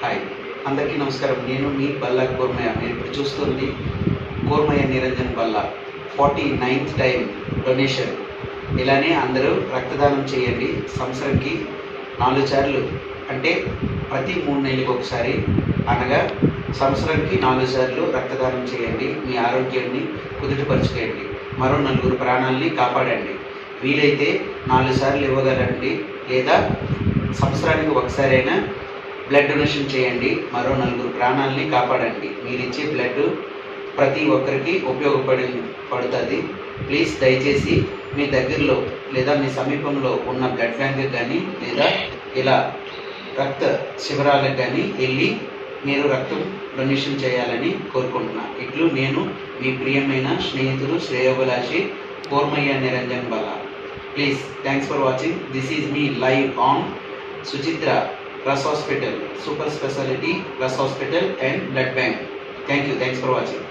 Hi, అందరికీ నమస్కారం. నేను మీ బల్లా కోర్మయ్య. మీరు ఇప్పుడు చూస్తుంది Kormayya Niranjan Balla 49th time donation. ఇలానే అందరూ రక్తదానం చేయండి. సంవత్సరంకి 4 సార్లు, అంటే ప్రతి 3 నెలలకు ఒకసారి, అనగా సంవత్సరానికి 4 సార్లు రక్తదానం చేయండి. మీ ఆరోగ్యాన్ని కుదుటపరచుకోండి. మరో 4 ప్రాణాలని కాపాడండి. వీలైతే 4 సార్లు ఇవ్వగలండి, లేదా సంవత్సరానికి ఒకసారైనా బ్లడ్ డొనేషన్ చేయండి. మరో 4 ప్రాణాలని కాపాడండి. మీరు ఇచ్చే బ్లడ్ ప్రతి ఒక్కరికి పడుతుంది. ప్లీజ్ దయచేసి మీ దగ్గరలో లేదా మీ సమీపంలో ఉన్న బ్లడ్ బ్యాంక్కి కానీ, లేదా ఇలా రక్త శిబిరాలకు కానీ వెళ్ళి మీరు రక్తం డొనేషన్ చేయాలని కోరుకుంటున్నాను. ఇట్లు నేను మీ ప్రియమైన స్నేహితుడు, శ్రేయోభిలాషి Kormayya Niranjan Balla. Please, thanks for watching. This is మీ live on Suchitra Rush Hospital, Super Speciality Rush Hospital and Blood Bank. Thank you. Thanks for watching.